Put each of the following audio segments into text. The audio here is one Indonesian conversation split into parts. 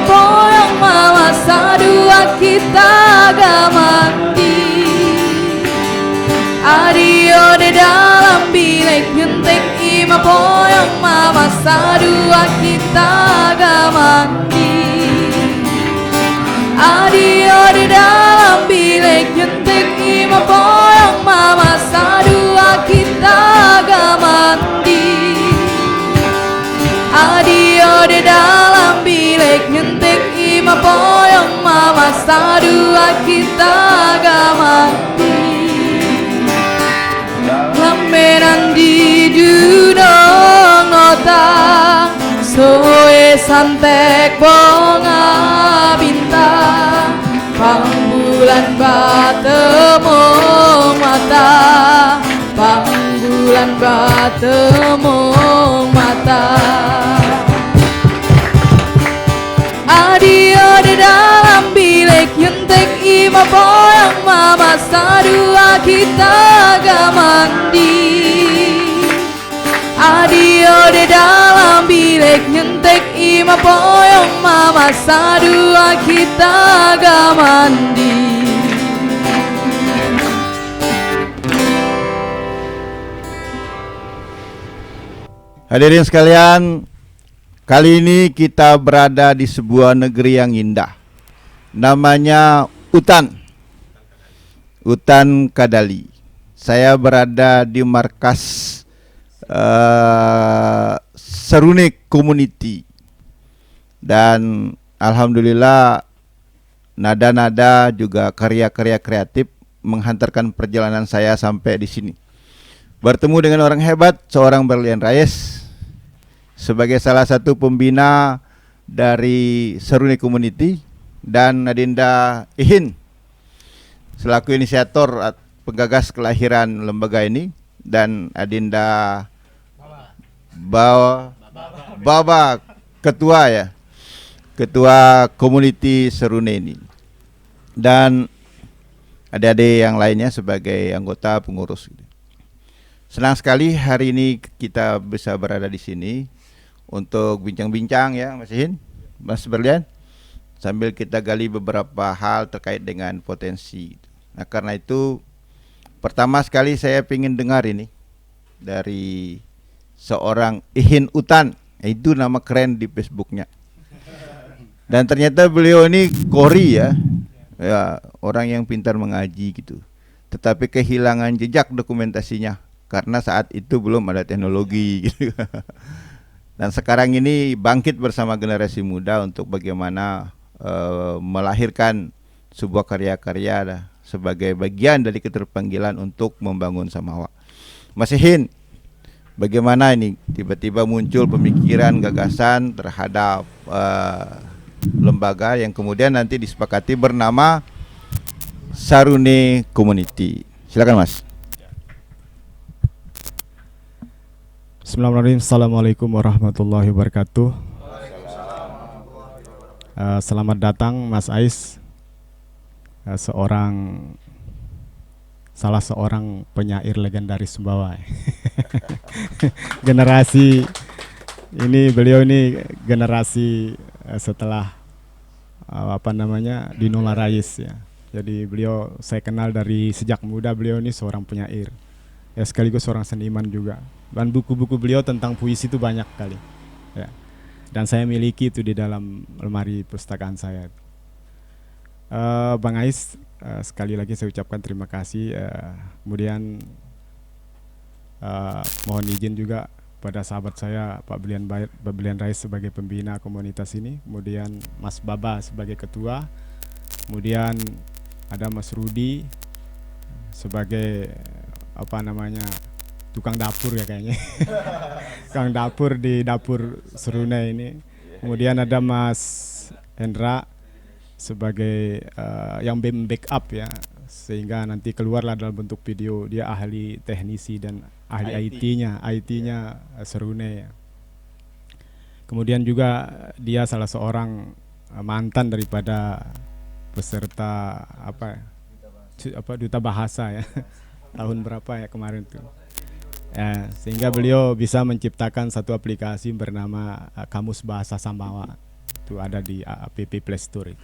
poyong mama sadua kita gamandi. Adio di dalam bilik nyentik ima poyong mama sadua kita gamandi. Adio di dalam bilik nyentik ima poyong mama sadua kita gamandi. Adio di dalam bilik nyentik ima poyong mama sadua kita gamandi. Lambenan di dunong notang soe santek bonga bintang pang bulan batemong mata pang bulan batemong mata. Adio di dalam bilik nyentik ima poyong mama sadua kita gamandi. Adio di dalam bilik nyentik ima poyong mama sadua kita gamandi. Hadirin sekalian, kali ini kita berada di sebuah negeri yang indah. Namanya Utan Kadali. Saya berada di markas Seruni Community. Dan alhamdulillah nada-nada juga karya-karya kreatif menghantarkan perjalanan saya sampai di sini. Bertemu dengan orang hebat, seorang Berlian Reyes sebagai salah satu pembina dari Seruni Community, dan Adinda Ihin selaku inisiator penggagas kelahiran lembaga ini, dan Adinda Baba ketua ya, ketua community Seruni ini, dan adik-adik yang lainnya sebagai anggota pengurus. Senang sekali hari ini kita bisa berada di sini untuk bincang-bincang ya Mas Ihin, Mas Berlian, sambil kita gali beberapa hal terkait dengan potensi. Nah karena itu pertama sekali saya ingin dengar ini dari seorang Ihin Utan, itu nama keren di Facebooknya. Dan ternyata beliau ini Kori ya, orang yang pintar mengaji gitu. Tetapi kehilangan jejak dokumentasinya karena saat itu belum ada teknologi gitu. Dan sekarang ini bangkit bersama generasi muda untuk bagaimana melahirkan sebuah karya-karya sebagai bagian dari keterpanggilan untuk membangun Samawa. Mas Ihin, bagaimana ini tiba-tiba muncul pemikiran, gagasan terhadap lembaga yang kemudian nanti disepakati bernama Seruni Community? Silakan Mas. Bismillahirrahmanirrahim. Assalamualaikum warahmatullahi wabarakatuh. Selamat datang Mas Ais, salah seorang penyair legendaris Sumbawa. Generasi ini, beliau ini generasi setelah Dinola Rais ya. Jadi beliau saya kenal dari sejak muda. Beliau ini seorang penyair ya, sekaligus seorang seniman juga. Dan buku-buku beliau tentang puisi itu banyak kali ya. Dan saya miliki itu di dalam lemari perpustakaan saya. Bang Ais, sekali lagi saya ucapkan terima kasih. Kemudian mohon izin juga pada sahabat saya Pak Berlian Rais sebagai pembina komunitas ini, kemudian Mas Baba sebagai ketua, kemudian ada Mas Rudi sebagai tukang dapur ya kayaknya. Tukang dapur di dapur Seruna ini. Kemudian ada Mas Hendra sebagai yang backup ya, sehingga nanti keluarlah dalam bentuk video. Dia ahli teknisi dan ahli IT-nya Seruna ya. Kemudian juga dia salah seorang mantan daripada peserta duta bahasa ya. Tahun berapa ya kemarin tuh. Ya, sehingga beliau bisa menciptakan satu aplikasi bernama Kamus Bahasa Samawa. itu ada di app Play Store.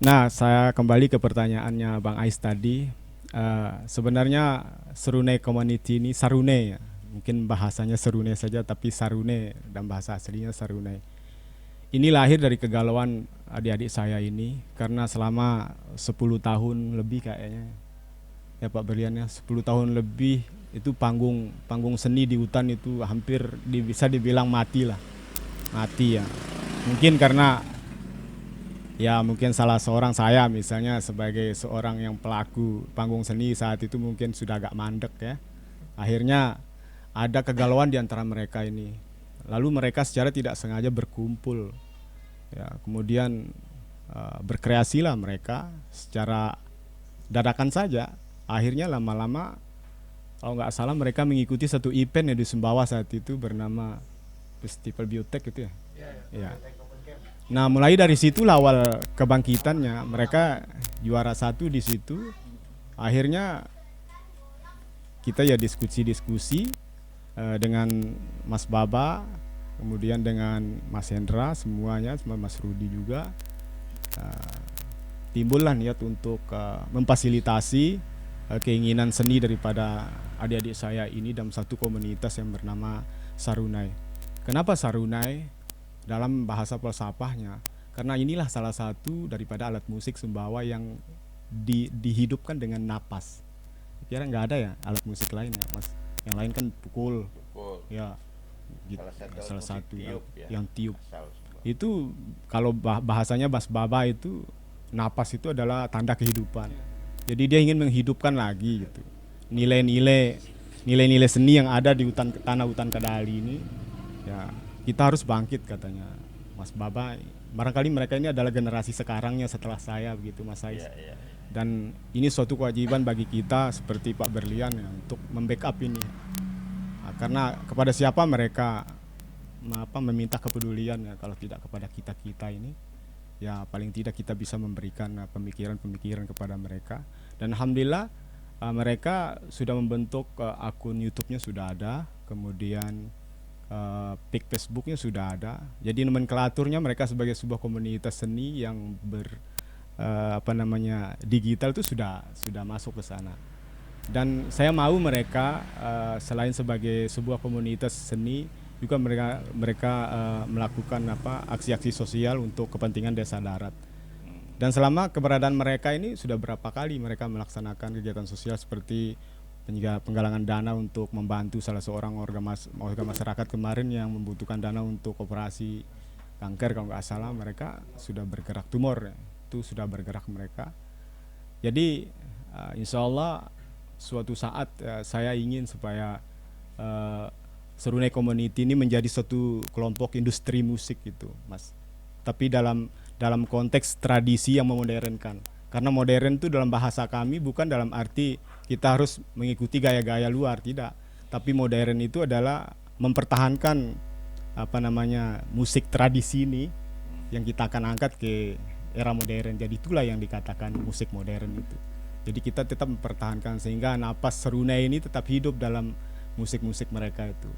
Nah, saya kembali ke pertanyaannya Bang Ais tadi. Sebenarnya Serunai Community ini Sarunai ya. Mungkin bahasanya Serunai saja, tapi Sarunai dan bahasa aslinya Sarunai. Ini lahir dari kegalauan adik-adik saya ini, karena selama 10 tahun lebih kayaknya ya Pak Berlian ya, 10 tahun lebih itu panggung seni di hutan itu hampir bisa dibilang mati lah. Mati ya. Mungkin karena ya mungkin salah seorang saya misalnya sebagai seorang yang pelaku panggung seni saat itu mungkin sudah agak mandek ya. Akhirnya ada kegalauan di antara mereka ini. Lalu mereka secara tidak sengaja berkumpul. Ya, kemudian berkreasilah mereka secara dadakan saja. Akhirnya lama-lama kalau nggak salah mereka mengikuti satu event yang di Sumbawa saat itu bernama Festival Biotek gitu ya. Ya. Nah, mulai dari situ awal kebangkitannya, mereka juara 1 di situ. Akhirnya kita ya diskusi-diskusi dengan Mas Baba, kemudian dengan Mas Hendra, semuanya, sama Mas Rudi juga. Timbullah niat untuk memfasilitasi keinginan seni daripada adik-adik saya ini dalam satu komunitas yang bernama Sarunai. Kenapa Sarunai? Dalam bahasa falsafahnya, karena inilah salah satu daripada alat musik Sumbawa yang dihidupkan dengan napas. Kira nggak ada ya alat musik lain ya Mas? Yang lain kan pukul. Ya, salah satu tiup, yang tiup. Itu kalau bahasanya Bas Baba itu napas itu adalah tanda kehidupan. Jadi dia ingin menghidupkan lagi gitu. Nilai-nilai seni yang ada di tanah hutan Kadali ini ya kita harus bangkit katanya Mas Baba. Barangkali mereka ini adalah generasi sekarangnya setelah saya begitu Mas Ais. Dan ini suatu kewajiban bagi kita seperti Pak Berlian ya, untuk membackup ini. Nah, karena kepada siapa mereka meminta kepedulian ya, kalau tidak kepada kita ini ya paling tidak kita bisa memberikan pemikiran-pemikiran kepada mereka. Dan alhamdulillah mereka sudah membentuk akun YouTube-nya sudah ada, kemudian page Facebooknya sudah ada. Jadi nomenklaturnya mereka sebagai sebuah komunitas seni yang digital itu sudah masuk ke sana. Dan saya mau mereka selain sebagai sebuah komunitas seni juga mereka melakukan aksi-aksi sosial untuk kepentingan desa darat. Dan selama keberadaan mereka ini sudah berapa kali mereka melaksanakan kegiatan sosial seperti penggalangan dana untuk membantu salah seorang warga masyarakat kemarin yang membutuhkan dana untuk operasi kanker kalau nggak salah. Mereka sudah bergerak, tumor itu sudah bergerak mereka. Jadi insya Allah suatu saat saya ingin supaya Serunai Community ini menjadi suatu kelompok industri musik gitu Mas, tapi dalam konteks tradisi yang memodernkan. Karena modern itu dalam bahasa kami bukan dalam arti kita harus mengikuti gaya-gaya luar, tidak. Tapi modern itu adalah mempertahankan musik tradisi ini yang kita akan angkat ke era modern. Jadi itulah yang dikatakan musik modern itu. Jadi kita tetap mempertahankan sehingga napas Serunai ini tetap hidup dalam musik-musik mereka itu.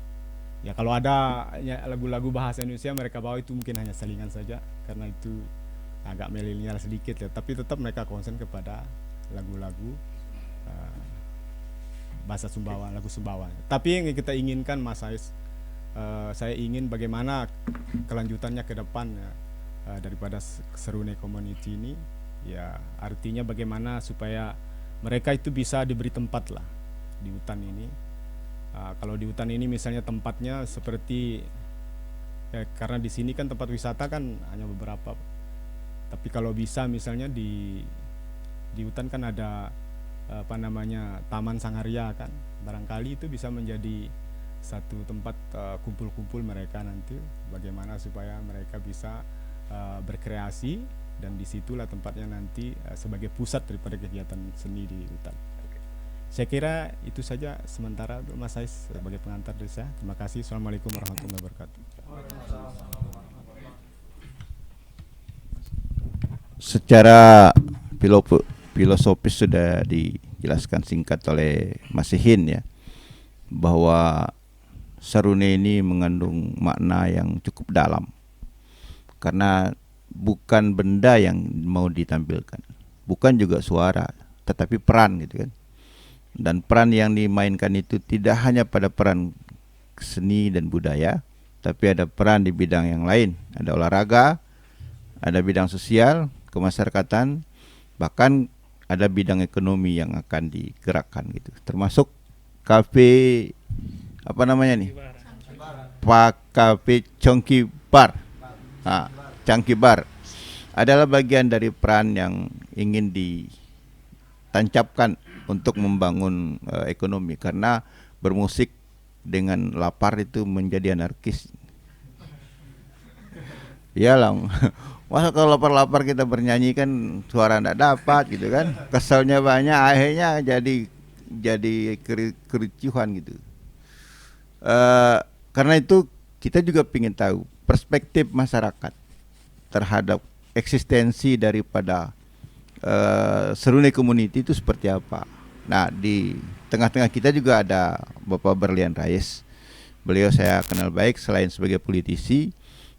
Ya kalau ada lagu-lagu bahasa Indonesia mereka bawa itu mungkin hanya selingan saja karena itu agak milenial sedikit ya, tapi tetap mereka konsen kepada lagu-lagu bahasa Sumbawa, lagu Sumbawa. Tapi yang kita inginkan Mas Ais, saya ingin bagaimana kelanjutannya ke depan ya, daripada Serunai Community ini ya, artinya bagaimana supaya mereka itu bisa diberi tempat lah di hutan ini. Kalau di hutan ini misalnya tempatnya seperti ya, karena di sini kan tempat wisata kan hanya beberapa. Tapi kalau bisa misalnya di hutan kan ada Taman Sangaria kan, barangkali itu bisa menjadi satu tempat kumpul-kumpul mereka nanti, bagaimana supaya mereka bisa berkreasi dan disitulah tempatnya nanti sebagai pusat daripada kegiatan seni di hutan. Saya kira itu saja sementara Mas Ais sebagai pengantar dari saya. Terima kasih. Assalamualaikum warahmatullahi wabarakatuh. Secara filosofis sudah dijelaskan singkat oleh Mas Ihin ya, bahwa Serunai ini mengandung makna yang cukup dalam. Karena bukan benda yang mau ditampilkan, bukan juga suara, tetapi peran gitu kan. Dan peran yang dimainkan itu tidak hanya pada peran seni dan budaya, tapi ada peran di bidang yang lain. Ada olahraga, ada bidang sosial, kemasyarakatan, bahkan ada bidang ekonomi yang akan digerakkan gitu. Termasuk kafe apa namanya nih? Pak Kafe Chongki Bar. Chongki Bar adalah bagian dari peran yang ingin ditancapkan untuk membangun ekonomi, karena bermusik dengan lapar itu menjadi anarkis. Iyalah, masa kalau lapar-lapar kita bernyanyi kan suara enggak dapat gitu kan, keselnya banyak, akhirnya jadi kericuhan gitu. Karena itu kita juga ingin tahu perspektif masyarakat terhadap eksistensi daripada Seruni Community itu seperti apa. Nah, di tengah-tengah kita juga ada Bapak Berlian Rais. Beliau saya kenal baik, selain sebagai politisi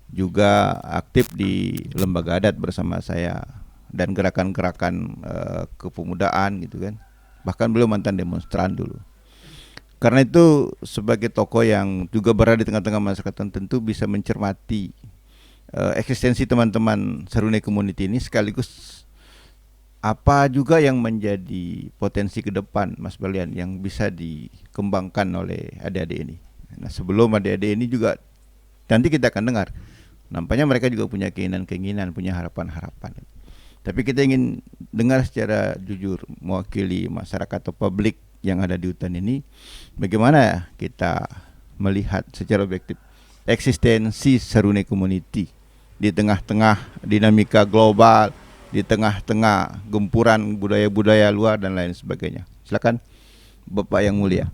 juga aktif di lembaga adat bersama saya dan gerakan-gerakan kepemudaan gitu kan. Bahkan beliau mantan demonstran dulu. Karena itu sebagai tokoh yang juga berada di tengah-tengah masyarakat tentu bisa mencermati eksistensi teman-teman Seruni Community ini, sekaligus apa juga yang menjadi potensi ke depan Mas Berlian yang bisa dikembangkan oleh adik-adik ini. Nah, sebelum adik-adik ini juga nanti kita akan dengar, nampaknya mereka juga punya keinginan-keinginan, punya harapan-harapan. Tapi kita ingin dengar secara jujur mewakili masyarakat atau publik yang ada di hutan ini, bagaimana kita melihat secara objektif eksistensi Seruni Community di tengah-tengah dinamika global, di tengah-tengah gempuran budaya-budaya luar dan lain sebagainya. Silakan Bapak yang mulia.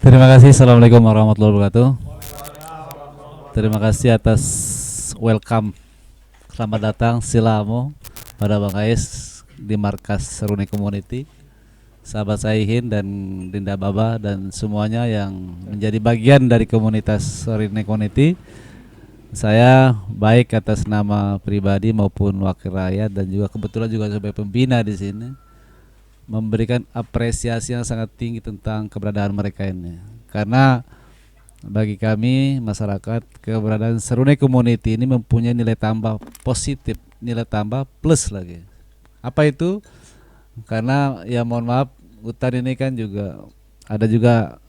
Terima kasih. Assalamualaikum warahmatullahi wabarakatuh. Terima kasih atas welcome. Selamat datang, silamo pada Bang Ais di markas Seruni Community. Sahabat Saihin dan Dinda Baba dan semuanya yang menjadi bagian dari komunitas Seruni Community. Saya baik atas nama pribadi maupun wakil rakyat dan juga kebetulan juga sebagai pembina di sini memberikan apresiasi yang sangat tinggi tentang keberadaan mereka ini. Karena bagi kami masyarakat, keberadaan Seruni Community ini mempunyai nilai tambah positif, nilai tambah plus lagi. Apa itu? Karena ya mohon maaf, hutan ini kan juga ada juga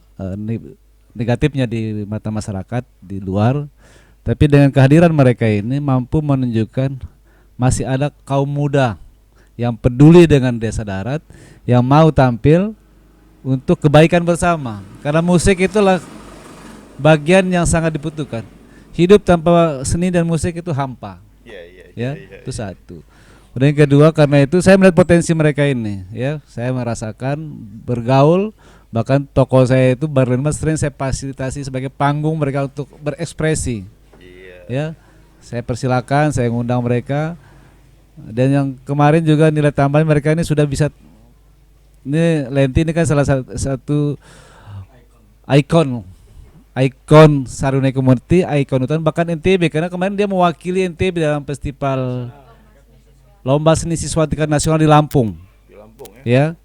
negatifnya di mata masyarakat di luar. Tapi dengan kehadiran mereka ini mampu menunjukkan masih ada kaum muda yang peduli dengan desa darat, yang mau tampil untuk kebaikan bersama. Karena musik itulah bagian yang sangat dibutuhkan. Hidup tanpa seni dan musik itu hampa. Itu satu. Dan yang kedua, karena itu saya melihat potensi mereka ini. Ya, saya merasakan bergaul, bahkan tokoh saya itu Berlin Mas sering saya fasilitasi sebagai panggung mereka untuk berekspresi. Ya, saya persilakan, saya ngundang mereka. Dan yang kemarin juga nilai tambahan mereka ini sudah bisa, ini Lenti ini kan salah satu ikon Seruni Community, ikon hutan bahkan NTB, karena kemarin dia mewakili NTB dalam festival lomba seni siswa tingkat nasional di Lampung. Ya.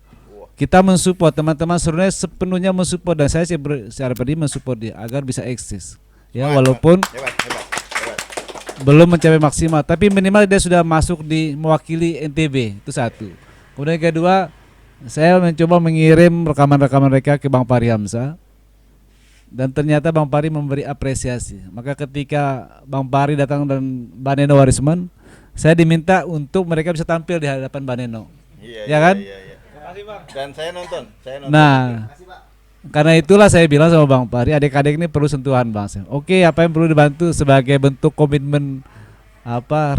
Kita mensupport teman-teman Seruni, sepenuhnya mensupport, dan saya secara pribadi mensupport dia agar bisa eksis. Ya, walaupun belum mencapai maksimal, tapi minimal dia sudah masuk di mewakili NTB, itu satu. Kemudian yang kedua, saya mencoba mengirim rekaman-rekaman mereka ke Bang Fahri Hamzah, dan ternyata Bang Fahri memberi apresiasi. Maka ketika Bang Fahri datang dan Mbak Neno Warisman, saya diminta untuk mereka bisa tampil di hadapan Mbak Neno. Ya kan? Dan saya nonton. Nah, karena itulah saya bilang sama Bang Fahri, adik-adik ini perlu sentuhan Bang. Oke, apa yang perlu dibantu sebagai bentuk komitmen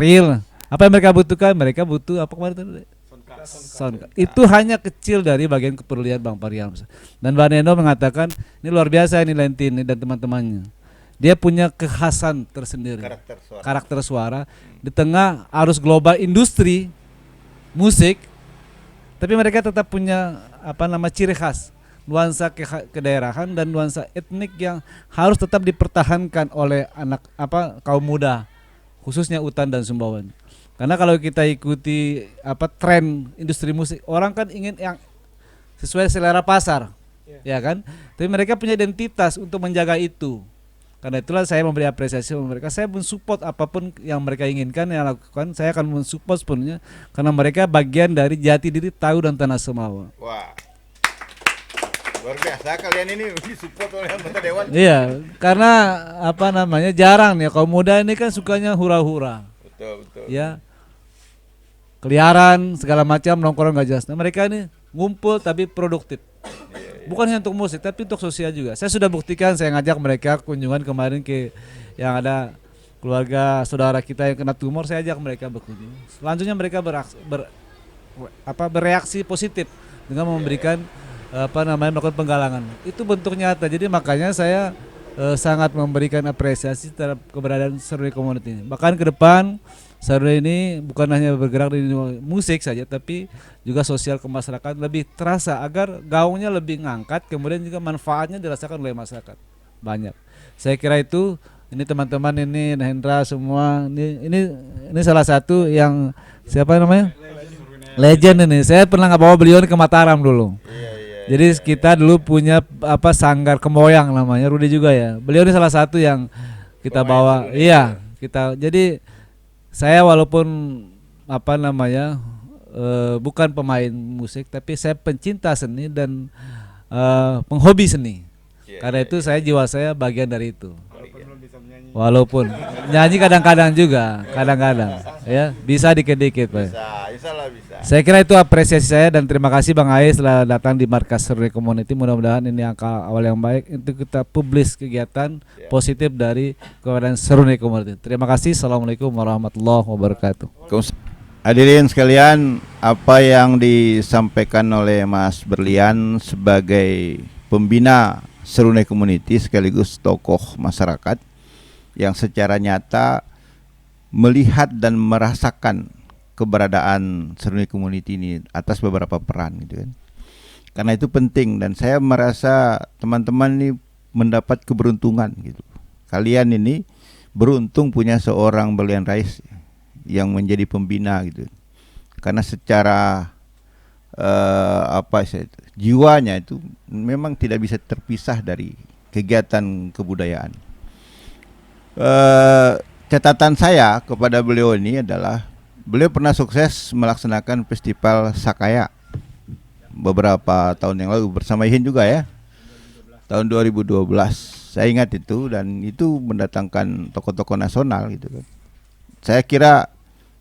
real? Apa yang mereka butuhkan? Mereka butuh apa kemarin tadi? Sound. Itu hanya kecil dari bagian keperluan Bang Fahri Hamzah. Dan Mbak Neno mengatakan, ini luar biasa ini Lentin dan teman-temannya. Dia punya kekhasan tersendiri. Karakter suara di tengah arus global industri musik, tapi mereka tetap punya ciri khas. nuansa kedaerahan dan nuansa etnik yang harus tetap dipertahankan oleh kaum muda, khususnya Utan dan Sumbawan. Karena kalau kita ikuti tren industri musik, orang kan ingin yang sesuai selera pasar, ya kan? Tapi mereka punya identitas untuk menjaga itu. Karena itulah saya memberi apresiasi kepada mereka. Saya mensupport apapun yang mereka inginkan yang lakukan. Saya akan mensupport sepenuhnya karena mereka bagian dari jati diri Tahu dan Tanah Semawa. Wah. Luar biasa kalian ini disupport oleh anggota dewan. Iya, karena jarang nih kaum muda ini kan sukanya hura-hura. Betul. Ya. Keliaran segala macam nongkrong gak jelas. Nah, mereka ini ngumpul tapi produktif. Bukan hanya untuk musik tapi untuk sosial juga. Saya sudah buktikan, saya ngajak mereka kunjungan kemarin ke yang ada keluarga saudara kita yang kena tumor, saya ajak mereka berkunjung. Selanjutnya mereka bereaksi positif dengan memberikan melakukan penggalangan. Itu bentuk nyata. Jadi makanya saya sangat memberikan apresiasi terhadap keberadaan Seruni Community ini. Bahkan ke depan Seruni ini bukan hanya bergerak di musik saja, tapi juga sosial ke masyarakat lebih terasa agar gaungnya lebih ngangkat, kemudian juga manfaatnya dirasakan oleh masyarakat banyak. Saya kira itu. Ini teman-teman ini Hendra semua ini salah satu yang siapa namanya? Legend ini. Saya pernah bawa beliau ke Mataram dulu. Jadi kita dulu punya sanggar Kemoyang namanya, Rudi juga ya. Beliau ini salah satu yang kita bawa. Iya, kita. Jadi saya walaupun bukan pemain musik, tapi saya pencinta seni dan penghobi seni. Karena itu saya jiwa saya bagian dari itu. Walaupun nyanyi kadang-kadang juga, ya bisa dikit-dikit, Pak. Bisa. Saya kira itu apresiasi saya dan terima kasih Bang Ais telah datang di markas Seruni Community. Mudah-mudahan ini angka awal yang baik untuk kita publis kegiatan positif dari keberadaan Seruni Community. Terima kasih. Assalamualaikum warahmatullahi wabarakatuh. Hadirin sekalian, apa yang disampaikan oleh Mas Berlian sebagai pembina Seruni Community sekaligus tokoh masyarakat yang secara nyata melihat dan merasakan keberadaan Seruni Community ini atas beberapa peran gitu kan. Karena itu penting dan saya merasa teman-teman ini mendapat keberuntungan gitu. Kalian ini beruntung punya seorang Berlian Rais yang menjadi pembina gitu. Karena secara jiwanya itu memang tidak bisa terpisah dari kegiatan kebudayaan. Catatan saya kepada beliau ini adalah beliau pernah sukses melaksanakan festival Sakaya beberapa tahun yang lalu bersama Ihin juga ya, tahun 2012. Saya ingat itu dan itu mendatangkan tokoh-tokoh nasional gitu kan. Saya kira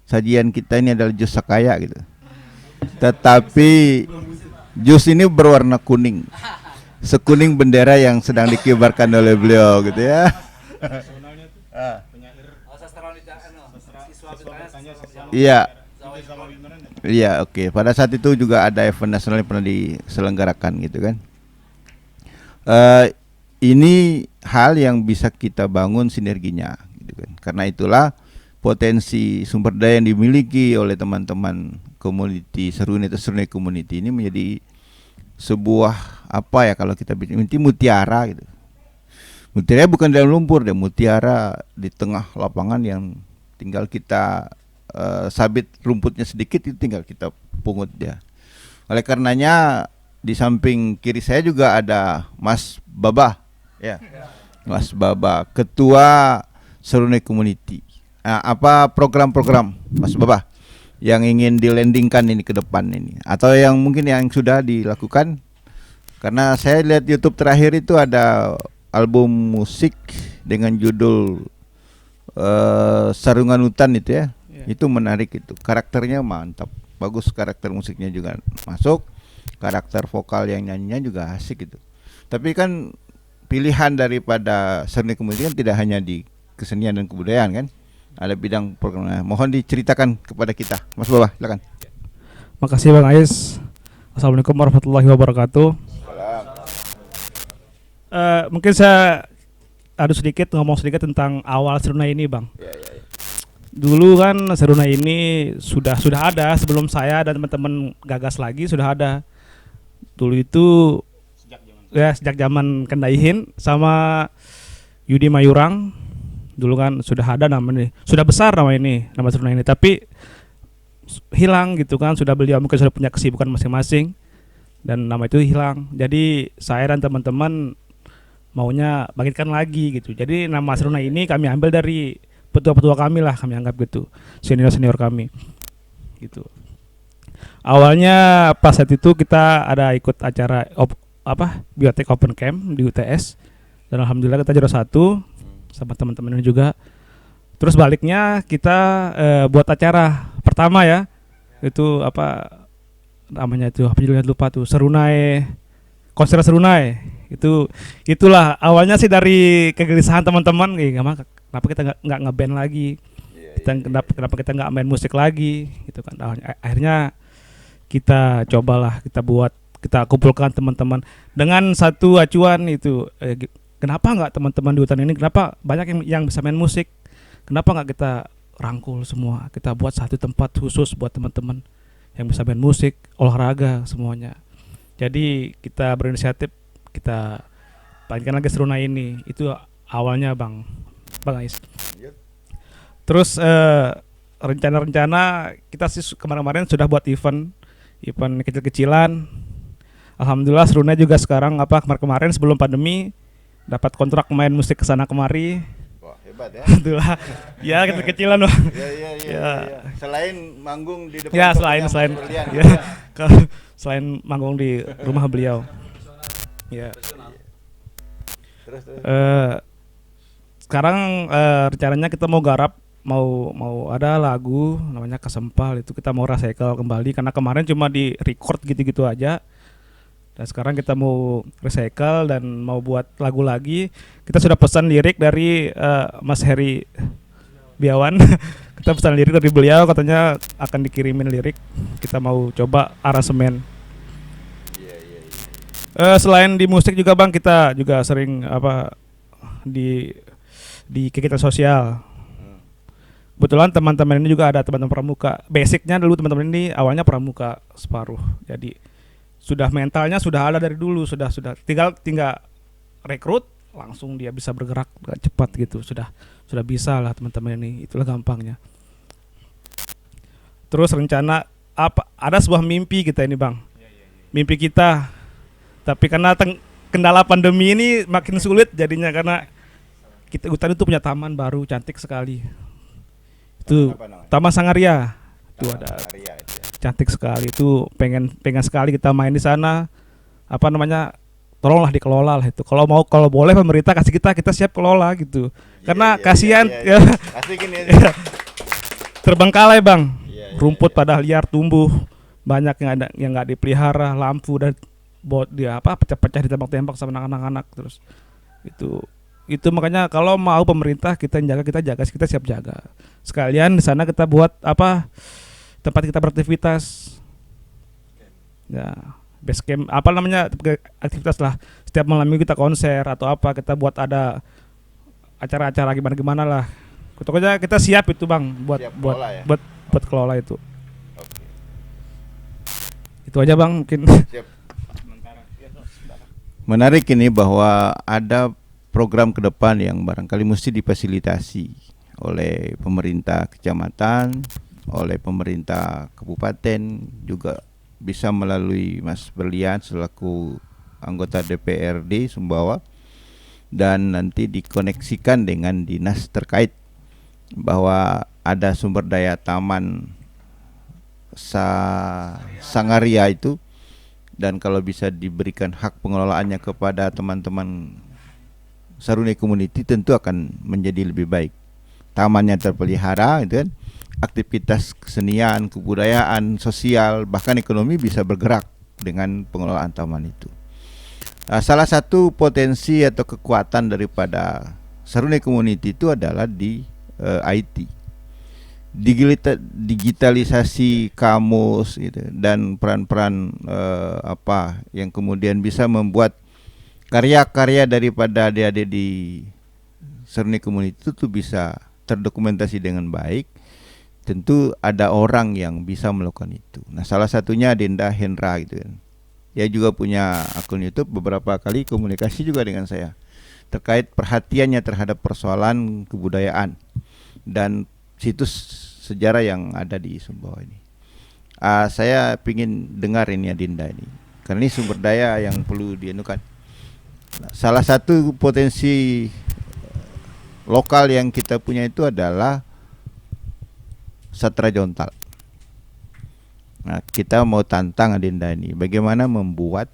sajian kita ini adalah jus Sakaya gitu. Tetapi jus ini berwarna kuning, sekuning bendera yang sedang dikibarkan oleh beliau gitu ya. Iya, oke. Pada saat itu juga ada event nasional yang pernah diselenggarakan gitu kan. Ini hal yang bisa kita bangun sinerginya gitu kan. Karena itulah potensi sumber daya yang dimiliki oleh teman-teman community Seruni atau Seruni Community ini menjadi sebuah kalau kita bicara mutiara gitu. Mutiara bukan dalam lumpur deh, mutiara di tengah lapangan yang tinggal kita sabit rumputnya sedikit itu tinggal kita pungut dia. Oleh karenanya di samping kiri saya juga ada Mas Baba ya. Mas Baba, Ketua Seruni Community. Apa program-program Mas Baba yang ingin dilandingkan ini ke depan ini atau yang mungkin yang sudah dilakukan? Karena saya lihat YouTube terakhir itu ada album musik dengan judul Sarungan Hutan itu ya. Itu menarik itu. Karakternya mantap. Bagus, karakter musiknya juga masuk. Karakter vokal yang nyanyinya juga asik gitu. Tapi kan pilihan daripada Seruni Community kan tidak hanya di kesenian dan kebudayaan kan. Ada bidang programnya. Mohon diceritakan kepada kita. Mas Baba, silakan. Makasih Bang Ais. Assalamualaikum warahmatullahi wabarakatuh. Mungkin saya ngomong sedikit tentang awal Seruna ini, Bang. Dulu kan Seruna ini sudah ada sebelum saya dan teman-teman gagas lagi sudah ada. Dulu itu ya sejak zaman Kendaihin sama Yudi Mayurang. Dulu kan sudah ada namanya, sudah besar nama Seruna ini, tapi hilang gitu kan, sudah beliau mungkin sudah punya kesibukan masing-masing dan nama itu hilang. Jadi saya dan teman-teman maunya bangkitkan lagi gitu. Jadi nama Seruna ini kami ambil dari petua-petua kami lah, kami anggap gitu, senior-senior kami gitu. Awalnya pas saat itu kita ada ikut acara Biotek Open Camp di UTS dan alhamdulillah kita juara 1 sama teman-teman ini juga. Terus baliknya kita buat acara pertama ya, itu apa namanya itu, apa judulnya lupa tuh, konser Serunai. Itulah awalnya sih dari kegelisahan teman-teman, kenapa kita nggak ngeband lagi, kenapa kita nggak main musik lagi gitu kan. Akhirnya kita cobalah, kita kumpulkan teman-teman dengan satu acuan itu, kenapa nggak teman-teman di hutan ini, kenapa banyak yang bisa main musik, kenapa nggak kita rangkul semua, kita buat satu tempat khusus buat teman-teman yang bisa main musik, olahraga semuanya. Jadi kita berinisiatif, kita bangkitkan lagi Seruna ini. Itu awalnya Bang Ais. Terus rencana-rencana kita sih kemarin-kemarin sudah buat event kecil-kecilan. Alhamdulillah Seruna juga sekarang kemarin sebelum pandemi dapat kontrak main musik kesana kemari. Wah, hebat ya. Alhamdulillah. Ya kecil-kecilan Bang. Iya. Selain manggung di depan. Ya selain selain manggung di rumah beliau. Ya. Terus. Sekarang rencananya kita mau garap, mau ada lagu namanya Kesempal, itu kita mau recycle kembali karena kemarin cuma di record gitu-gitu aja. Dan sekarang kita mau recycle dan mau buat lagu lagi. Kita sudah pesan lirik dari Mas Heri Biawan. Kita pesan lirik dari beliau, katanya akan dikirimin lirik. Kita mau coba aransemen. Selain di musik juga Bang, kita juga sering di kegiatan sosial. Kebetulan teman-teman ini juga ada teman-teman pramuka. Basicnya dulu teman-teman ini awalnya pramuka separuh. Jadi mentalnya sudah ada dari dulu, sudah tinggal rekrut langsung dia bisa bergerak cepat gitu. Sudah bisa lah teman-teman ini, itulah gampangnya. Terus rencana ada sebuah mimpi kita ini Bang. Mimpi kita. Tapi karena kendala pandemi ini makin sulit jadinya, karena hutan itu punya taman baru cantik sekali. Itu Taman Sangaria. Itu ada cantik sekali, itu pengen sekali kita main di sana. Tolonglah dikelola lah itu. Kalau boleh pemerintah kasih kita siap kelola gitu. Karena kasihan ya. Terbengkalai Bang. Rumput pada liar tumbuh, banyak yang nggak dipelihara, lampu dan pecah-pecah ditembak-tembak sama anak-anak terus. Itu makanya kalau mau pemerintah kita jaga, kita siap jaga. Sekalian di sana kita buat tempat kita beraktivitas. Ya, base camp aktivitas lah. Setiap malam minggu kita konser atau kita buat ada acara-acara gimana lah. Pokoknya kita siap itu Bang buat kelola itu. Oke. Itu aja Bang mungkin. Siap. Menarik ini bahwa ada program ke depan yang barangkali mesti difasilitasi oleh pemerintah kecamatan, oleh pemerintah kabupaten, juga bisa melalui Mas Berlian selaku anggota DPRD Sumbawa, dan nanti dikoneksikan dengan dinas terkait bahwa ada sumber daya taman Sangaria itu, dan kalau bisa diberikan hak pengelolaannya kepada teman-teman Seruna Community tentu akan menjadi lebih baik. Tamannya terpelihara gitu kan, aktivitas kesenian, kebudayaan, sosial, bahkan ekonomi bisa bergerak dengan pengelolaan taman itu. Salah satu potensi atau kekuatan daripada Seruna Community itu adalah di IT, digitalisasi kamus gitu, dan peran-peran yang kemudian bisa membuat karya-karya daripada adik-adik di Seruna Community itu tuh bisa terdokumentasi dengan baik. Tentu ada orang yang bisa melakukan itu. Nah, salah satunya Denda Hendra gitu kan. Dia juga punya akun YouTube, beberapa kali komunikasi juga dengan saya terkait perhatiannya terhadap persoalan kebudayaan dan situs sejarah yang ada di Sumbawa ini. Saya ingin dengar ini Adinda ini, karena ini sumber daya yang perlu dienukan. Salah satu potensi lokal yang kita punya itu adalah sastra Jontal. Nah, kita mau tantang Adinda ini, bagaimana membuat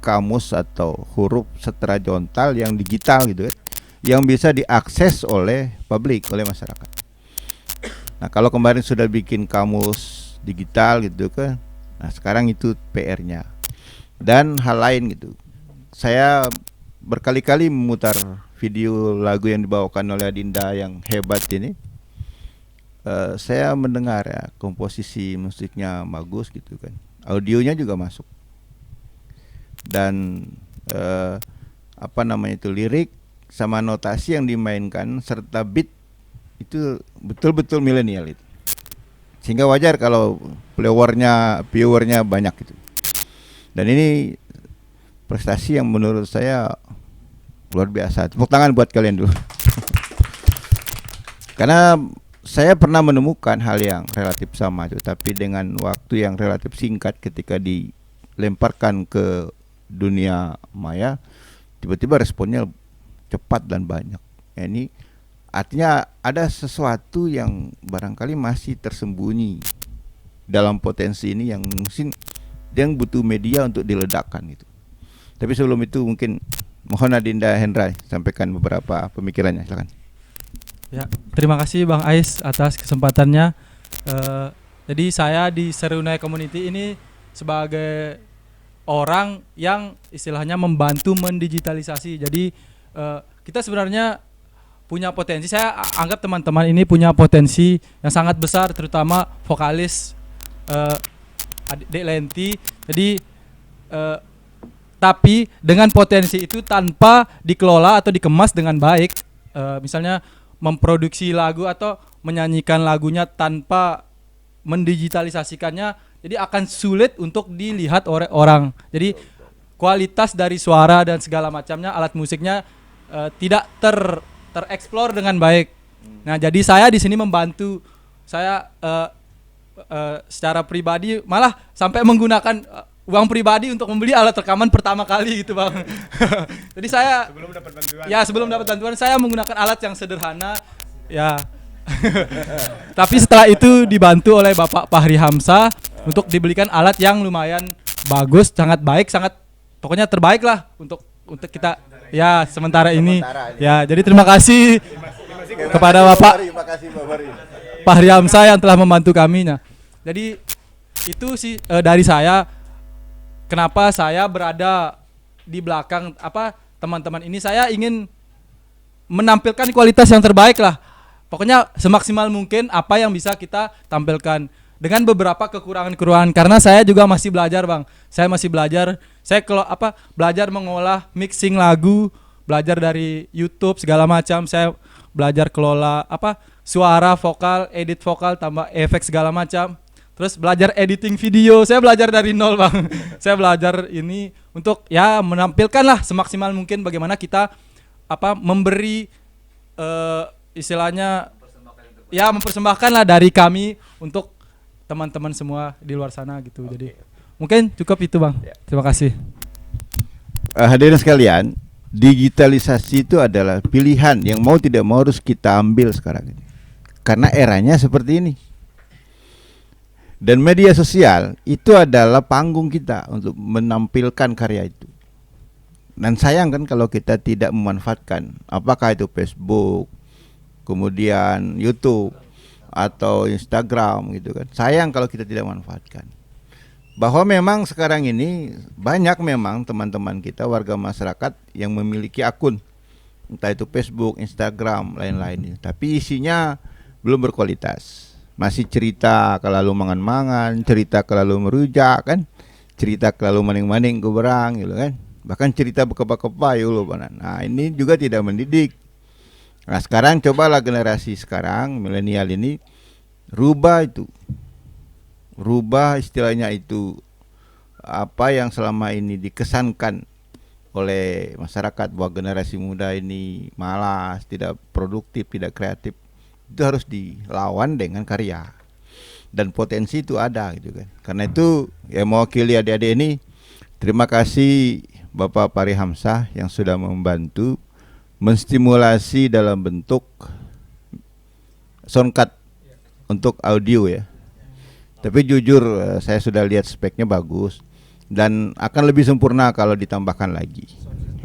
kamus atau huruf sastra Jontal yang digital gitu kan, yang bisa diakses oleh publik, oleh masyarakat. Nah, kalau kemarin sudah bikin kamus digital gitu kan, nah sekarang itu PR-nya. Dan hal lain gitu. Saya berkali-kali memutar video lagu yang dibawakan oleh Adinda yang hebat ini. Saya mendengar ya komposisi musiknya bagus gitu kan, audionya juga masuk, dan lirik sama notasi yang dimainkan serta beat itu betul-betul milenial itu, sehingga wajar kalau viewernya banyak gitu. Dan ini prestasi yang menurut saya luar biasa. Tepuk tangan buat kalian dulu. Karena saya pernah menemukan hal yang relatif sama itu, tapi dengan waktu yang relatif singkat ketika dilemparkan ke dunia maya, tiba-tiba responnya cepat dan banyak. Ini artinya ada sesuatu yang barangkali masih tersembunyi dalam potensi ini yang mungkin yang butuh media untuk diledakkan gitu. Tapi sebelum itu mungkin mohon Adinda Hendra sampaikan beberapa pemikirannya, silakan. Ya, terima kasih Bang Ais atas kesempatannya. Jadi saya di Serunai Community ini sebagai orang yang istilahnya membantu mendigitalisasi. Jadi kita sebenarnya punya potensi. Saya anggap teman-teman ini punya potensi yang sangat besar, terutama vokalis Dek Lenti. Jadi tapi dengan potensi itu tanpa dikelola atau dikemas dengan baik, misalnya memproduksi lagu atau menyanyikan lagunya tanpa mendigitalisasikannya, jadi akan sulit untuk dilihat oleh orang. Jadi kualitas dari suara dan segala macamnya, alat musiknya tidak tereksplor dengan baik. Nah, jadi saya di sini membantu. Saya secara pribadi malah sampai menggunakan uang pribadi untuk membeli alat rekaman pertama kali gitu Bang. Jadi saya sebelum dapat bantuan saya menggunakan alat yang sederhana ya. Tapi setelah itu dibantu oleh Bapak Fahri Hamzah untuk dibelikan alat yang lumayan bagus, sangat baik, sangat pokoknya terbaik lah untuk kita ya sementara ini. Ya, jadi terima kasih kepada Bapak Fahri Hamzah yang telah membantu kami. Nah, jadi itu sih dari saya. Kenapa saya berada di belakang teman-teman ini, saya ingin menampilkan kualitas yang terbaik lah. Pokoknya semaksimal mungkin apa yang bisa kita tampilkan dengan beberapa kekurangan-kekurangan, karena saya juga masih belajar Bang. Saya masih belajar. Saya belajar mengolah mixing lagu, belajar dari YouTube segala macam. Saya belajar kelola suara, vokal, edit vokal, tambah efek segala macam. Terus belajar editing video, saya belajar dari nol Bang. Saya belajar ini untuk ya menampilkan lah semaksimal mungkin bagaimana kita memberi istilahnya ya mempersembahkan lah dari kami untuk teman-teman semua di luar sana gitu. Jadi mungkin cukup itu Bang. Terima kasih. Hadirin sekalian, digitalisasi itu adalah pilihan yang mau tidak mau harus kita ambil sekarang ini. Karena eranya seperti ini. Dan media sosial itu adalah panggung kita untuk menampilkan karya itu. Dan sayang kan kalau kita tidak memanfaatkan, apakah itu Facebook, kemudian YouTube atau Instagram gitu kan. Sayang kalau kita tidak memanfaatkan. Bahwa memang sekarang ini banyak memang teman-teman kita warga masyarakat yang memiliki akun, entah itu Facebook, Instagram, lain-lain. Tapi isinya belum berkualitas. Masih cerita kelalu mangan-mangan, cerita kelalu merujak kan, cerita kelalu maning-maning keberang gitu kan, bahkan cerita bekepa-kepa ya Allah. Nah ini juga tidak mendidik. Nah sekarang cobalah generasi sekarang milenial ini rubah istilahnya itu apa yang selama ini dikesankan oleh masyarakat bahwa generasi muda ini malas, tidak produktif, tidak kreatif, itu harus dilawan dengan karya. Dan potensi itu ada gitu kan. Karena itu ya mewakili adik-adik ini, terima kasih Bapak Pari Hamzah yang sudah membantu menstimulasi dalam bentuk soundcard untuk audio ya. Tapi jujur saya sudah lihat speknya bagus dan akan lebih sempurna kalau ditambahkan lagi.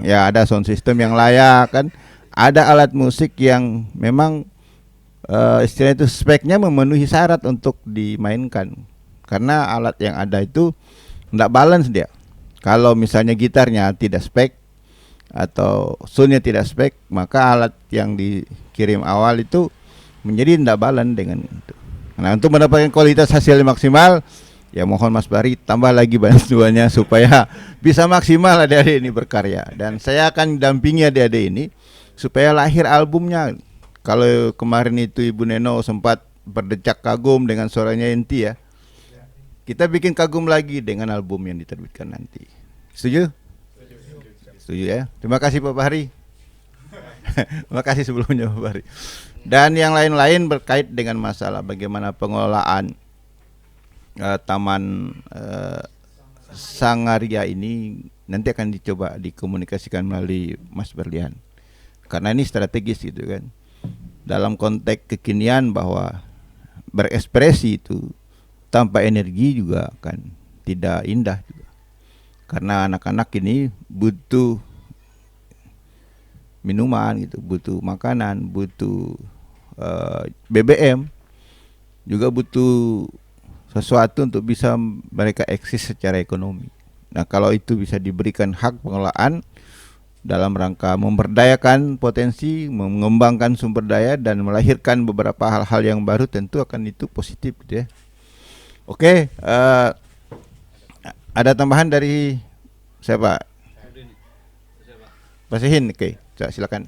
Ya ada sound system yang layak kan, ada alat musik yang memang istilahnya itu speknya memenuhi syarat untuk dimainkan. Karena alat yang ada itu tidak balance dia. Kalau misalnya gitarnya tidak spek atau soundnya tidak spek, maka alat yang dikirim awal itu menjadi tidak balance dengan itu. Nah, untuk mendapatkan kualitas hasil yang maksimal, ya mohon Mas Bari tambah lagi bantuannya supaya bisa maksimal adik-adik ini berkarya. Dan saya akan dampingi adik-adik ini supaya lahir albumnya. Kalau kemarin itu Ibu Neno sempat berdecak kagum dengan suaranya Enti ya, kita bikin kagum lagi dengan album yang diterbitkan nanti. Setuju? Setuju ya. Terima kasih Pak Bahri. Terima kasih sebelumnya Pak Bahri. Dan yang lain-lain berkait dengan masalah bagaimana pengelolaan Taman Sangaria ini nanti akan dicoba dikomunikasikan melalui Mas Berlian. Karena ini strategis gitu kan. Dalam konteks kekinian bahwa berekspresi itu tanpa energi juga akan tidak indah juga. Karena anak-anak ini butuh minuman gitu, butuh makanan, butuh BBM, juga butuh sesuatu untuk bisa mereka eksis secara ekonomi. Nah, kalau itu bisa diberikan hak pengelolaan dalam rangka memberdayakan potensi, mengembangkan sumber daya dan melahirkan beberapa hal-hal yang baru, tentu akan itu positif gitu ya. Oke, ada tambahan dari siapa? Pak Sihin, oke, silakan.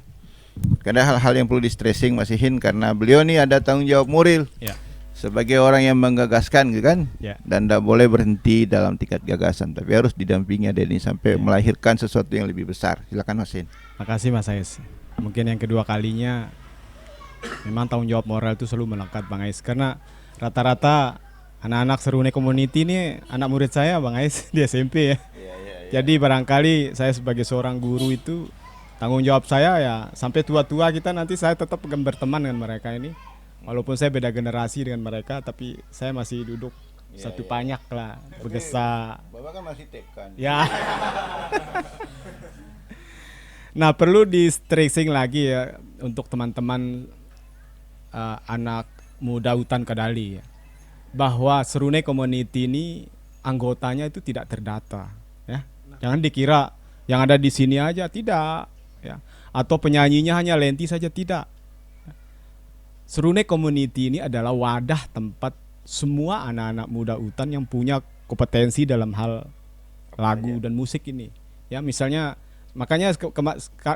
Karena hal-hal yang perlu di stressing Mas Sihin karena beliau nih ada tanggung jawab moral. Ya. Sebagai orang yang menggagaskan gitu kan. Ya. Dan tidak boleh berhenti dalam tingkat gagasan, tapi harus didampingi ada ini sampai melahirkan sesuatu yang lebih besar. Silakan Mas Sihin. Makasih Mas Ais. Mungkin yang kedua kalinya memang tanggung jawab moral itu selalu melekat Bang Ais, karena rata-rata anak-anak Serune Community ini anak murid saya Bang Ais di SMP ya. Jadi barangkali saya sebagai seorang guru itu tanggung jawab saya ya sampai tua-tua kita nanti saya tetap berteman dengan mereka ini. Walaupun saya beda generasi dengan mereka, tapi saya masih duduk satu panyak lah, bergesa. Bapak kan masih tekan. Ya. Nah, perlu di stressing lagi ya untuk teman-teman anak muda hutan Kadali ya, bahwa Serune Community ini anggotanya itu tidak terdata ya. Jangan dikira yang ada di sini aja, tidak ya. Atau penyanyinya hanya Lenti saja, tidak. Serune Community ini adalah wadah tempat semua anak-anak muda hutan yang punya kompetensi dalam hal lagu dan musik ini. Ya, misalnya makanya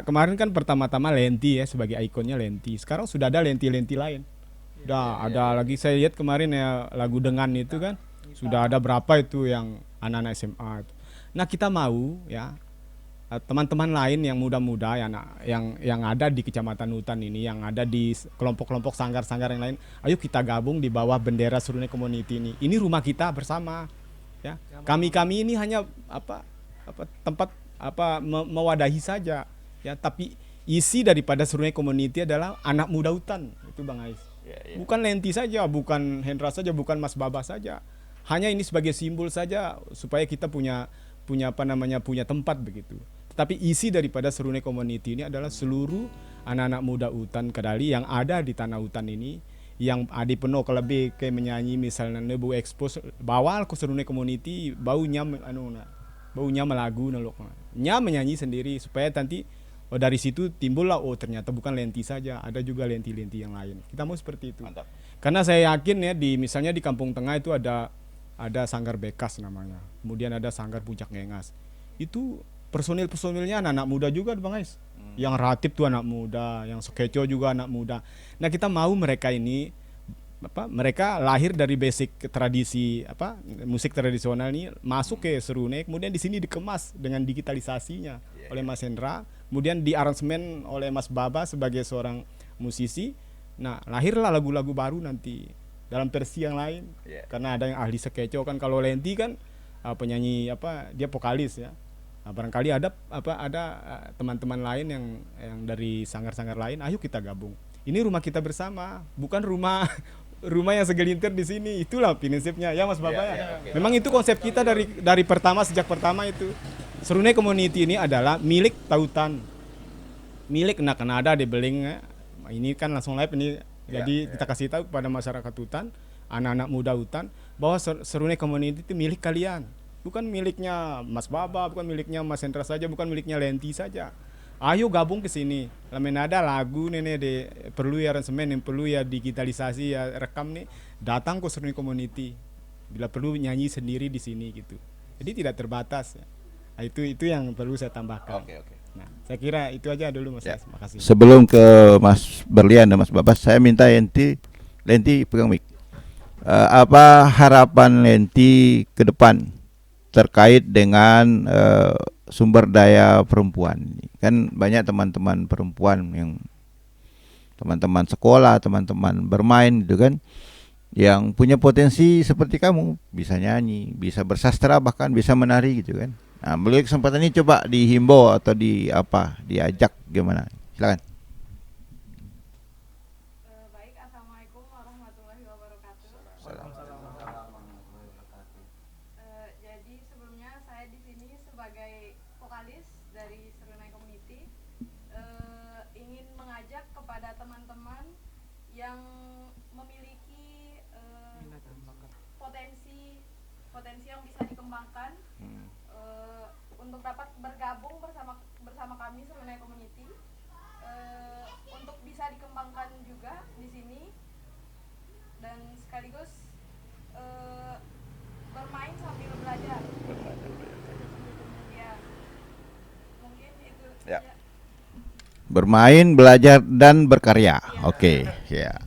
kemarin kan pertama-tama Lenti ya sebagai ikonnya Lenti. Sekarang sudah ada Lenti-Lenti lain. Udah ada lagi, saya lihat kemarin ya lagu Dengan itu kan sudah ada berapa itu yang anak-anak SMA itu. Nah, kita mau ya teman-teman lain yang muda-muda yang ada di Kecamatan Hutan ini, yang ada di kelompok-kelompok sanggar-sanggar yang lain, ayo kita gabung di bawah bendera Serune Community ini. Ini rumah kita bersama. Ya. Kami ini hanya tempat mewadahi saja. Ya, tapi isi daripada Serune Community adalah anak muda hutan. Itu Bang Ais. Bukan Lenti saja, bukan Hendra saja, bukan Mas Baba saja. Hanya ini sebagai simbol saja supaya kita punya tempat begitu. Tapi isi daripada Serune Community ini adalah seluruh anak-anak muda hutan Kadali yang ada di tanah hutan ini, yang adi penuh kelebih kayak menyanyi misalnya nebu expose bawal ke Serune Community baunya melagu nya menyanyi sendiri supaya nanti dari situ timbullah ternyata bukan Lenti saja, ada juga Lenti-Lenti yang lain. Kita mau seperti itu. Mantap. Karena saya yakin ya misalnya di Kampung Tengah itu ada Sanggar Bekas namanya. Kemudian ada Sanggar Puncak Ngengas. Itu personilnya anak-anak muda juga Bang Ais. Yang Ratib tuh anak muda, yang Sokeco juga anak muda. Nah, kita mau mereka ini mereka lahir dari basic tradisi musik tradisional ini masuk ke Serune, kemudian di sini dikemas dengan digitalisasinya oleh Mas Hendra, kemudian diaransemen oleh Mas Baba sebagai seorang musisi. Nah, lahirlah lagu-lagu baru nanti dalam versi yang lain. Karena ada yang ahli sekeco kan, kalau Lenti kan penyanyi dia vokalis ya. Nah, barangkali ada teman-teman lain yang dari sanggar-sanggar lain, ayo kita gabung. Ini rumah kita bersama, bukan rumah yang segelintir di sini. Itulah prinsipnya ya Mas Baba ya. Memang itu konsep kita dari pertama, sejak pertama itu. Serune Community ini adalah milik Tautan. Milik karena ada di Beling ya. Ini kan langsung live ini. Jadi kita kasih tahu kepada masyarakat hutan, anak-anak muda hutan, bahwa Serune Community itu milik kalian. Bukan miliknya Mas Baba, bukan miliknya Mas Hendra saja, bukan miliknya Lenti saja. Ayo gabung ke sini. Lamen ada lagu perlu ya aransemen, yang perlu ya digitalisasi ya rekam nih, datang ke Serune Community. Bila perlu nyanyi sendiri di sini gitu. Jadi tidak terbatas ya. Nah, itu yang perlu saya tambahkan. Oke. Nah, saya kira itu aja dulu Mas. Terima kasih. Sebelum ke Mas Berlian dan Mas Babas, saya minta Lenti pegang mic. Apa harapan Lenti ke depan terkait dengan sumber daya perempuan? Kan banyak teman-teman perempuan yang teman-teman sekolah, teman-teman bermain gitu kan, yang punya potensi seperti kamu, bisa nyanyi, bisa bersastra, bahkan bisa menari gitu kan. Nah, melalui kesempatan ini coba dihimbau atau diajak gimana? Silakan. Baik, assalamualaikum warahmatullahi wabarakatuh. Jadi sebelumnya saya di sini sebagai vokalis dari Serune Community ingin mengajak kepada teman-teman yang memiliki potensi yang bisa dikembangkan untuk dapat bergabung bersama kami Serune Community untuk bisa dikembangkan juga di sini dan sekaligus bermain sambil belajar. Ya, mungkin itu. Ya. Bermain, belajar dan berkarya. Ya. Oke, ya.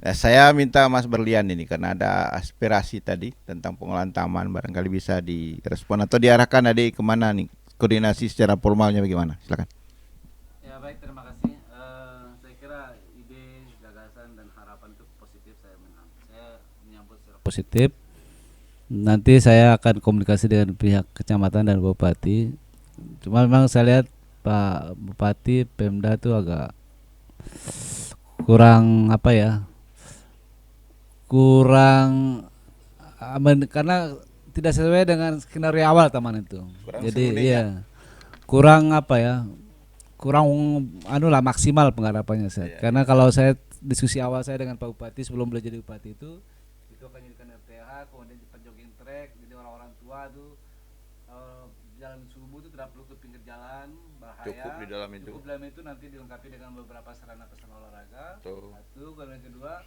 Nah, saya minta Mas Berlian ini karena ada aspirasi tadi tentang pengelolaan taman, barangkali bisa direspon atau diarahkan adik kemana nih, koordinasi secara formalnya bagaimana? Silakan. Ya baik, terima kasih. Saya kira ide, gagasan dan harapan itu positif. Saya menyambut secara positif. Nanti saya akan komunikasi dengan pihak kecamatan dan bupati. Cuma memang saya lihat Pak Bupati, Pemda itu agak kurang karena tidak sesuai dengan skenario awal taman itu. Jadi kurang maksimal penggarapannya saya. Karena kalau saya diskusi awal saya dengan Pak Bupati sebelum beliau jadi bupati itu akan jadikan RTH, kemudian jogging track, jadi orang-orang tua tuh jalan subuh itu tidak perlu ke pinggir jalan, bahaya. Cukup di dalam itu nanti dilengkapi dengan beberapa sarana olahraga. Satu, kemudian kedua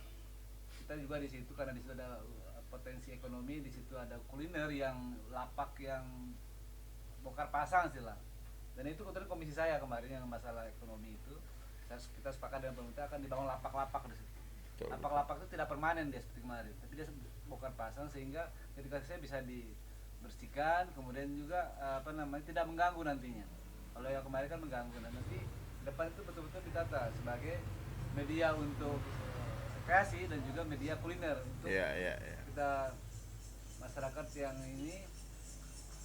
kita juga di situ karena di situ ada potensi ekonomi, di situ ada kuliner yang lapak yang bongkar pasang istilah. Dan itu kebetulan komisi saya kemarin yang masalah ekonomi itu kita sepakat dengan pemerintah akan dibangun lapak-lapak di situ. Lapak-lapak itu tidak permanen dia seperti kemarin, tapi dia bongkar pasang sehingga ketika saya bisa dibersihkan, kemudian juga tidak mengganggu nantinya. Kalau yang kemarin kan mengganggu, dan nanti depan itu betul-betul ditata sebagai media untuk rekreasi dan juga media kuliner untuk kita masyarakat yang ini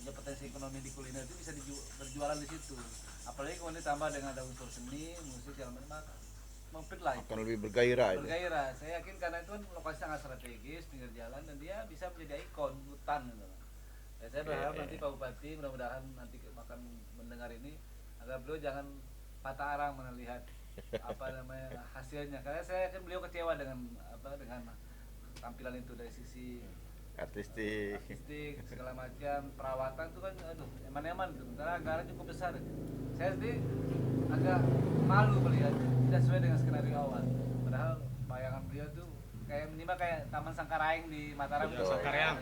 punya potensi ekonomi di kuliner itu bisa berjualan di situ. Apalagi kemudian ditambah dengan ada unsur seni, musik yang memang mungkin lah akan lebih bergairah. Saya yakin karena itu kan lokasi sangat strategis pinggir jalan dan dia bisa menjadi ikon hutan gitu. Ya, saya berharap nanti Pak Bupati mudah-mudahan nanti akan mendengar ini agar beliau jangan patah arang melihat hasilnya, karena saya yakin beliau kecewa dengan tampilan itu dari sisi artistik segala macam, perawatan itu kan eman-eman tuh, sementara anggaran cukup besar. Saya sendiri agak malu melihat tidak sesuai dengan skenario awal, padahal bayangan beliau tuh kayak Taman Sangkaraeng di Mataram. Sangkareang.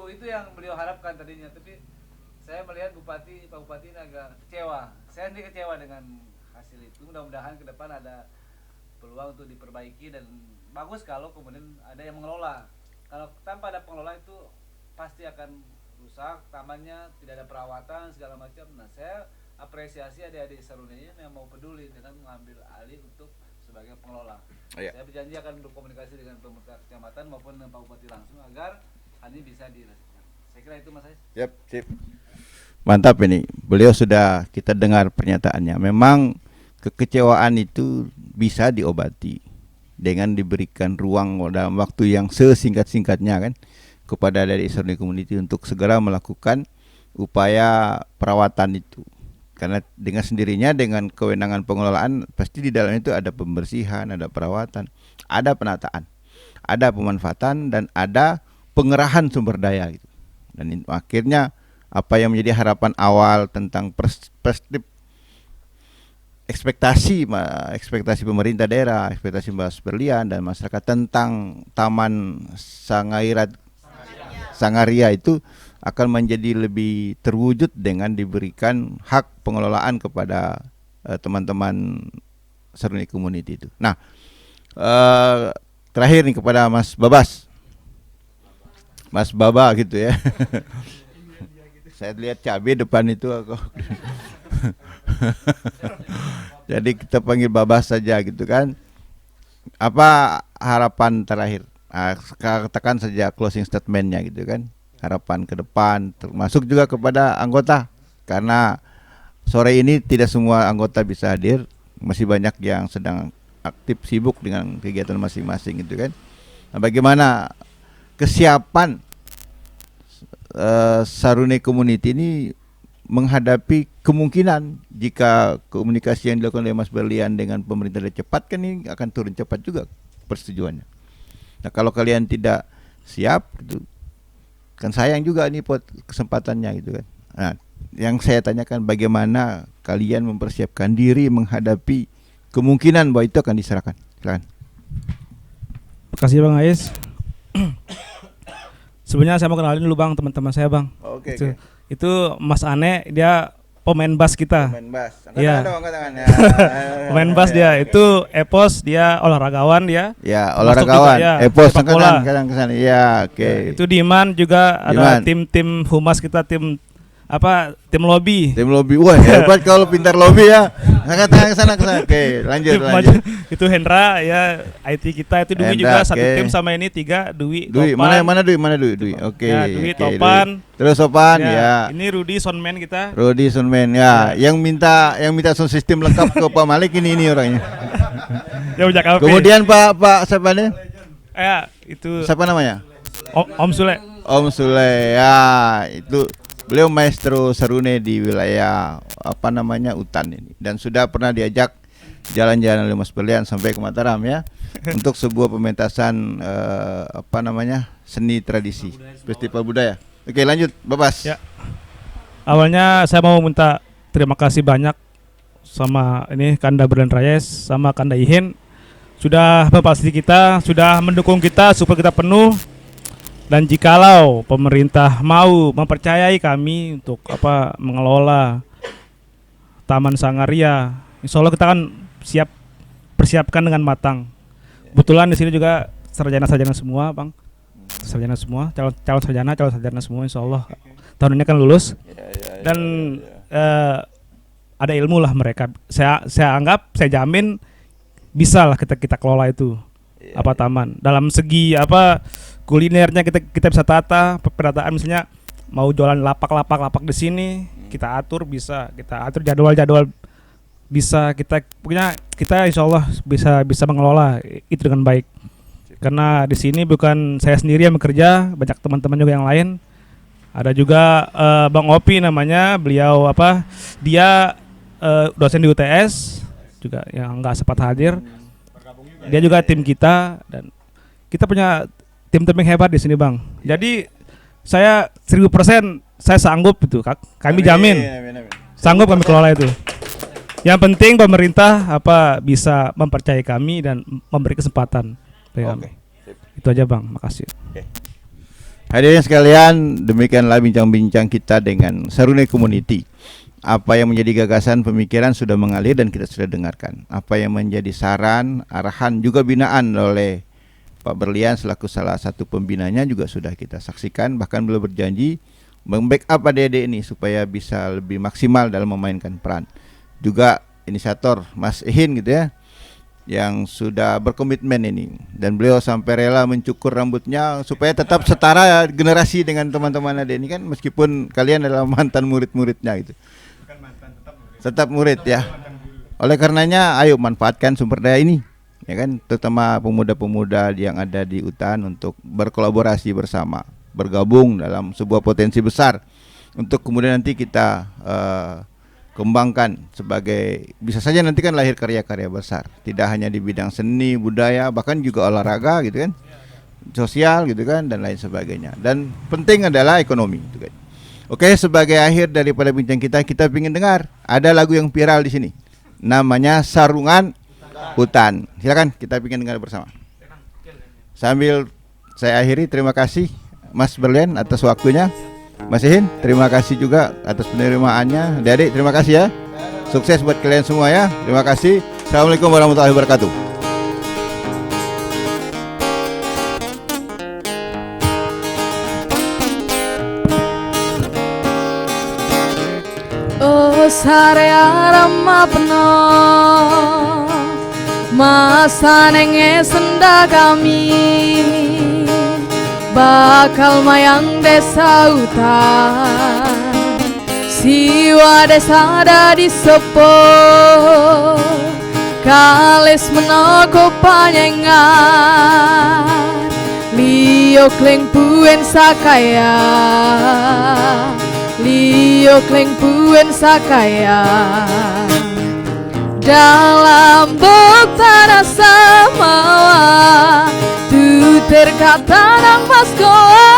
Itu yang beliau harapkan tadinya, tapi saya melihat Pak Bupati ini agak kecewa. Saya sendiri kecewa dengan hasil itu. Mudah-mudahan ke depan ada peluang untuk diperbaiki, dan bagus kalau kemudian ada yang mengelola. Kalau tanpa ada pengelola itu pasti akan rusak, tamannya tidak ada perawatan segala macam. Nah, saya apresiasi adik-adik Seruneni yang mau peduli dengan mengambil alih untuk sebagai pengelola. Iya. Saya berjanji akan berkomunikasi dengan pemerintah kecamatan maupun dengan Pak Bupati langsung agar hal ini bisa dirasakan. Saya kira itu Mas Ais. Yap, sip. Mantap ini. Beliau sudah kita dengar pernyataannya. Memang kekecewaan itu bisa diobati dengan diberikan ruang dalam waktu yang sesingkat-singkatnya kan kepada dari Serunei Community untuk segera melakukan upaya perawatan itu. Karena dengan sendirinya dengan kewenangan pengelolaan pasti di dalam itu ada pembersihan, ada perawatan, ada penataan, ada pemanfaatan dan ada pengerahan sumber daya gitu. Dan akhirnya apa yang menjadi harapan awal tentang perspektif ekspektasi pemerintah daerah, ekspektasi Mas Berlian dan masyarakat tentang Taman Sangaria itu akan menjadi lebih terwujud dengan diberikan hak pengelolaan kepada teman-teman Serunei Community itu. Nah, terakhir nih kepada Mas Babas, Mas Baba gitu ya. Saya lihat cabai depan itu aku. Jadi kita panggil Babas saja gitu kan. Apa harapan terakhir? Katakan saja closing statementnya gitu kan. Harapan ke depan termasuk juga kepada anggota, karena sore ini tidak semua anggota bisa hadir, masih banyak yang sedang aktif sibuk dengan kegiatan masing-masing gitu kan. Nah, bagaimana kesiapan Serunei Community ini menghadapi kemungkinan jika komunikasi yang dilakukan oleh Mas Berlian dengan pemerintah cepat, kan ini akan turun cepat juga persetujuannya. Nah, kalau kalian tidak siap gitu, kan sayang juga nih kesempatannya gitu kan. Nah, yang saya tanyakan bagaimana kalian mempersiapkan diri menghadapi kemungkinan bahwa itu akan diserahkan. Silakan. Makasih Bang Ais. Sebenarnya saya mau kenalin dulu Bang teman-teman saya Bang. Oke. Itu Mas Ane, dia pemain bass kita. Pemain bass. Iya. Angkat tangan. Pemain bass dia. Itu Epos, dia olahragawan dia. Ya, olahragawan. Ya, Epos sepak bola. kadang kesana. Iya, oke. Itu Diman juga ada Diman. tim humas kita, tim lobby. Tim lobby. Wah, hebat kalau pintar lobby ya. Angkat tangan kesana. Oke, lanjut. Itu Hendra ya, IT kita itu Dwi Hendra, juga satu oke. tim sama ini 3 Dwi. Dwi, Topan. mana Dwi? Oke. Ya, Dwi, oke, Topan. Dwi. Terus Topan ya. Ini Rudi soundman kita. Rudy Sunman ya. Yang minta sound system lengkap ke Pak Malik ini orangnya. Ya udah kafe. Kemudian Pak siapa nih? Itu Siapa namanya? Om Sule. Om Sule ya, itu beliau maestro Serunei di wilayah Utan ini, dan sudah pernah diajak jalan-jalan oleh Mas Berlian sampai ke Mataram ya untuk sebuah pementasan seni tradisi, festival budaya. Oke, lanjut Babas. Ya. Awalnya saya mau minta terima kasih banyak sama ini Kanda Berlian Rayes sama Kanda Ihin sudah memfasilitasi kita, sudah mendukung kita supaya kita penuh. Dan jikalau pemerintah mau mempercayai kami untuk mengelola Taman Sangaria, insya Allah kita akan persiapkan dengan matang. Kebetulan di sini juga sarjana semua, Bang. Sarjana semua, calon sarjana semua, insya Allah tahun ini akan lulus. Dan ada ilmu lah mereka. Saya anggap, saya jamin bisa lah kita kelola itu taman. Dalam segi kulinernya kita bisa tata, perataan misalnya mau jualan lapak di sini kita atur, bisa kita atur jadwal bisa kita insya Allah bisa mengelola itu dengan baik, karena di sini bukan saya sendiri yang bekerja, banyak teman-teman juga yang lain. Ada juga Bang Opi namanya, beliau dia dosen di UTS juga yang nggak sempat hadir, dia juga tim kita, dan kita punya tim yang hebat di sini Bang. Jadi saya 1000% saya sanggup itu, kami jamin sanggup kami kelola itu. Yang penting pemerintah bisa mempercayai kami dan memberi kesempatan bagi kami. Itu aja Bang, makasih. Hadirin sekalian, demikianlah bincang-bincang kita dengan Serunei Community. apa yang menjadi gagasan pemikiran sudah mengalir dan kita sudah dengarkan. Apa yang menjadi saran, arahan juga binaan oleh Pak Berlian selaku salah satu pembinanya juga sudah kita saksikan. Bahkan beliau berjanji membackup adik-adik ini supaya bisa lebih maksimal dalam memainkan peran. Juga inisiator Mas Ehin gitu ya, yang sudah berkomitmen ini, dan beliau sampai rela mencukur rambutnya supaya tetap setara generasi dengan teman-teman adik ini kan, meskipun kalian adalah mantan murid-muridnya gitu. Tetap murid ya. Oleh karenanya ayo manfaatkan sumber daya ini ya kan, terutama pemuda-pemuda yang ada di UTAN untuk berkolaborasi bersama, bergabung dalam sebuah potensi besar untuk kemudian nanti kita kembangkan sebagai, bisa saja nanti kan lahir karya-karya besar, tidak hanya di bidang seni, budaya, bahkan juga olahraga gitu kan, sosial gitu kan, dan lain sebagainya. Dan penting adalah ekonomi gitu kan. Oke, sebagai akhir daripada bincang kita ingin dengar ada lagu yang viral di sini, namanya Sarungan Hutan. Silakan kita ingin dengar bersama. Sambil saya akhiri, terima kasih Mas Berlian atas waktunya. Mas Ihin, terima kasih juga atas penerimaannya. Adik-adik, terima kasih ya. Sukses buat kalian semua ya. Terima kasih. Assalamualaikum warahmatullahi wabarakatuh. Oh sarea rama peno masa nenge senda kami bakal mayang desa hutan siwa desa di sopo kalis menoko panyengan liyo kleng puen sakaya liyo kleng puen sakaya dalam bukta samawa tutur kata nang maskoa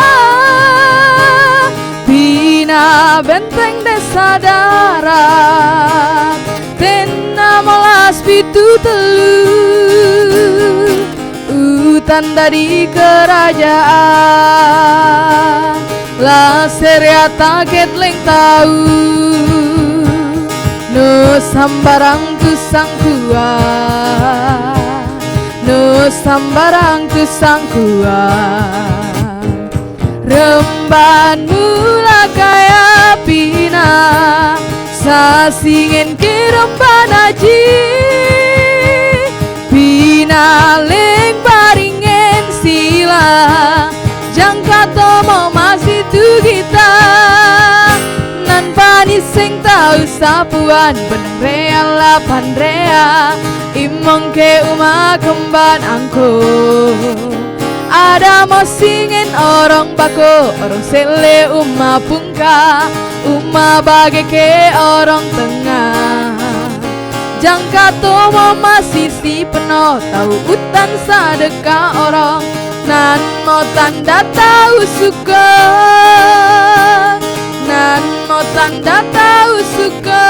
bina benteng desa darat tena molas pitu telu utan dari kerajaan laser ya taket leng tau no sambarang tu sangkuan no sambarang tu sangkuan remban mula kaya pina sasingin ke remban aji pina leng baringen sila jangka tomo masih tu kita nan panis sing tau sapuan beneng rea lapan rea imong ke uma kemban angko ada mau singin orang bako orang sele uma pungka uma bagi ke orang tengah jangka tomo masih si penuh tahu hutan sadeka orang nan mau tanda tahu suka nan mau tanda tahu suka